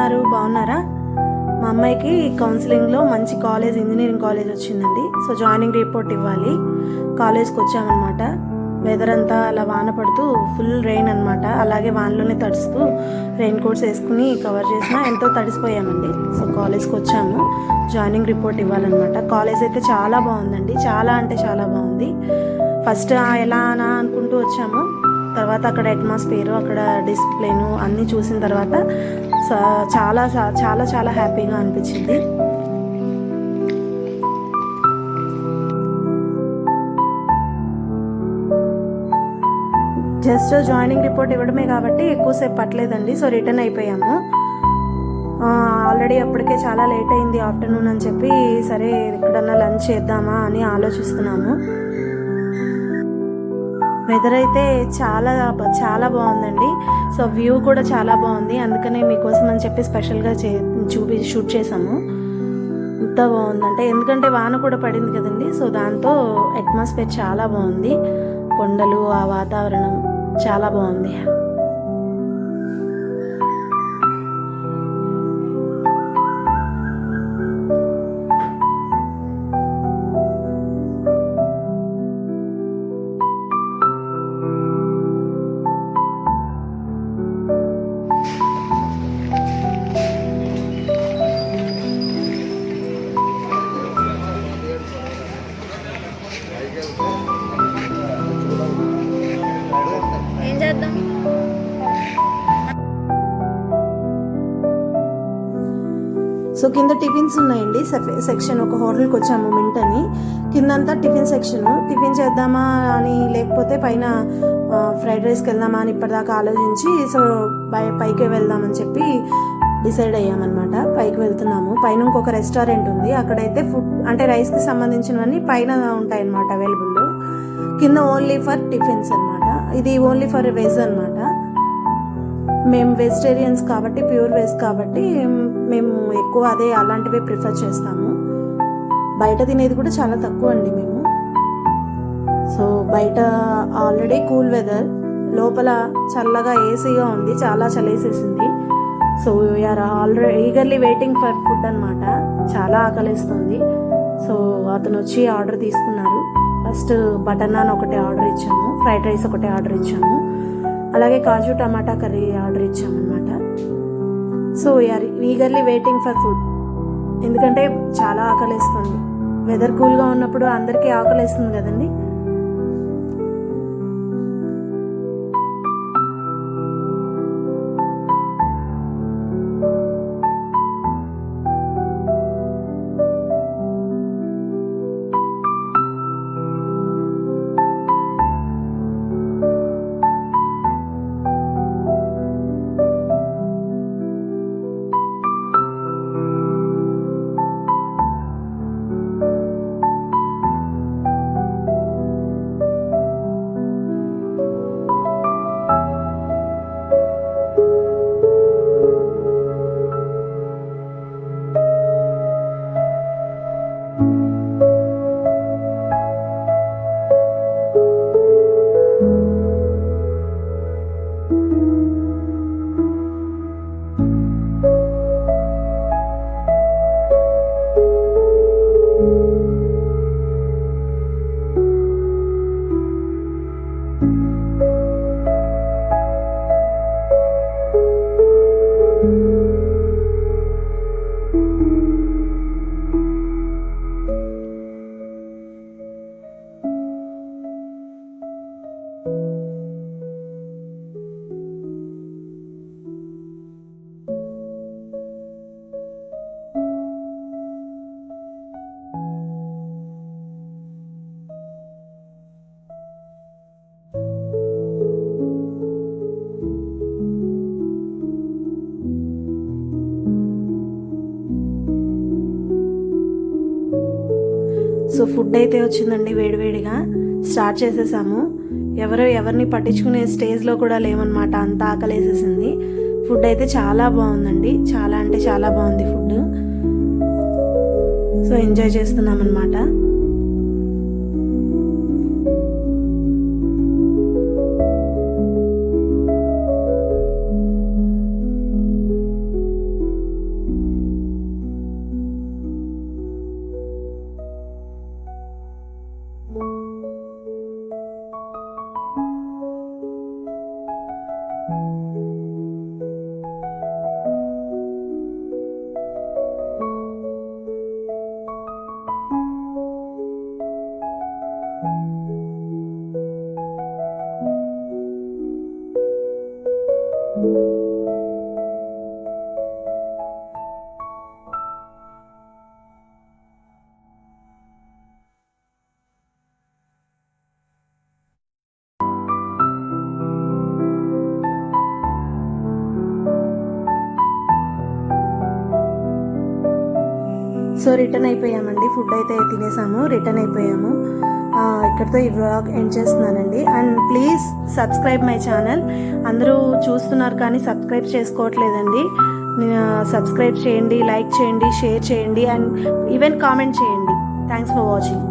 ఉన్నారు? బాగున్నారా? మా అమ్మాయికి కౌన్సిలింగ్లో మంచి కాలేజ్, ఇంజనీరింగ్ కాలేజ్ వచ్చిందండి. సో జాయినింగ్ రిపోర్ట్ ఇవ్వాలి. కాలేజ్కి వచ్చామన్నమాట. వెదర్ అంతా అలా వాన పడుతూ ఫుల్ రెయిన్ అనమాట. అలాగే వానలోనే తడుస్తూ రెయిన్ కోట్స్ వేసుకుని కవర్ చేసినా ఎంతో తడిసిపోయామండి. సో కాలేజ్కి వచ్చాము, జాయినింగ్ రిపోర్ట్ ఇవ్వాలన్నమాట. కాలేజ్ అయితే చాలా బాగుందండి, చాలా అంటే చాలా బాగుంది. ఫస్ట్ ఎలా అనా అనుకుంటూ వచ్చాము, తర్వాత అక్కడ అట్మాస్ఫియర్, అక్కడ డిసిప్లిన్ అన్నీ చూసిన తర్వాత చాలా చాలా చాలా హ్యాపీగా అనిపించింది. జస్ట్ జాయినింగ్ రిపోర్ట్ ఇవ్వడమే కాబట్టి ఎక్కువసేపు పట్టలేదండి. సో రిటర్న్ అయిపోయాము. ఆల్రెడీ అప్పటికే చాలా లేట్ అయింది ఆఫ్టర్నూన్ అని చెప్పి, సరే ఎక్కడన్నా లంచ్ చేద్దామా అని ఆలోచిస్తున్నాము. వెదర్ అయితే చాలా చాలా బాగుందండి. సో వ్యూ కూడా చాలా బాగుంది. అందుకనే మీకోసం అని చెప్పి స్పెషల్గా షూట్ చేసాము. ఎంత బాగుందంటే, ఎందుకంటే వాన కూడా పడింది కదండి. సో దాంతో అట్మాస్ఫియర్ చాలా బాగుంది. కొండలు, ఆ వాతావరణం చాలా బాగుంది. సో కింద టిఫిన్స్ ఉన్నాయండి. సెక్షన్, ఒక హోటల్కి వచ్చాము మింట్ అని. కిందంతా టిఫిన్ సెక్షన్. టిఫిన్ చేద్దామా అని, లేకపోతే పైన ఫ్రైడ్ రైస్కి వెళ్దామా అని ఇప్పటిదాకా ఆలోచించి, సో పైకి వెళ్దామని చెప్పి డిసైడ్ అయ్యామన్నమాట. పైకి వెళ్తున్నాము. పైన ఇంకొక రెస్టారెంట్ ఉంది. అక్కడైతే ఫుడ్ అంటే రైస్కి సంబంధించినవన్నీ పైన ఉంటాయన్నమాట అవైలబుల్. కింద ఓన్లీ ఫర్ టిఫిన్స్ అనమాట. ఇది ఓన్లీ ఫర్ వెజ్ అనమాట. మేము వెజిటేరియన్స్ కాబట్టి, ప్యూర్ వెజ్ కాబట్టి మేము ఎక్కువ అలాంటివే ప్రిఫర్ చేస్తాము. బయట తినేది కూడా చాలా తక్కువ అండి మేము. సో బయట ఆల్రెడీ కూల్ వెదర్, లోపల చల్లగా ఏసీగా ఉంది, చాలా చలేసేసింది. So we are already eagerly waiting for food అనమాట. చాలా ఆకలిస్తుంది. సో అతను వచ్చి ఆర్డర్ తీసుకున్నారు. ఫస్ట్ బటర్ నాన్ ఒకటి ఆర్డర్ ఇచ్చాము, ఫ్రైడ్ రైస్ ఒకటి ఆర్డర్ ఇచ్చాము, అలాగే కాజు టమాటా కర్రీ ఆర్డర్ ఇచ్చామన్నమాట. So we are eagerly waiting for food. ఎందుకంటే చాలా ఆకలిస్తుంది. వెదర్ కూల్గా ఉన్నప్పుడు అందరికీ ఆకలిస్తుంది కదండి. సో ఫుడ్ అయితే వచ్చిందండి, వేడివేడిగా స్టార్ట్ చేసేసాము. ఎవరిని పట్టించుకునే స్టేజ్లో కూడా లేమన్నమాట, అంత ఆకలేసేసింది. ఫుడ్ అయితే చాలా బాగుందండి, చాలా అంటే చాలా బాగుంది ఫుడ్. సో ఎంజాయ్ చేస్తున్నాం అన్నమాట. సో రిటర్న్ అయిపోయామండి, ఫుడ్ అయితే తినేసాము, రిటర్న్ అయిపోయాము. ఇక్కడితో ఈ వ్లాగ్ ఎండ్ చేస్తున్నానండి. And please subscribe my channel. అందరూ చూస్తున్నారు కానీ సబ్స్క్రైబ్ చేసుకోవట్లేదండి. సబ్స్క్రైబ్ చేయండి, లైక్ చేయండి, షేర్ చేయండి అండ్ ఈవెన్ కామెంట్ చేయండి. Thanks for watching.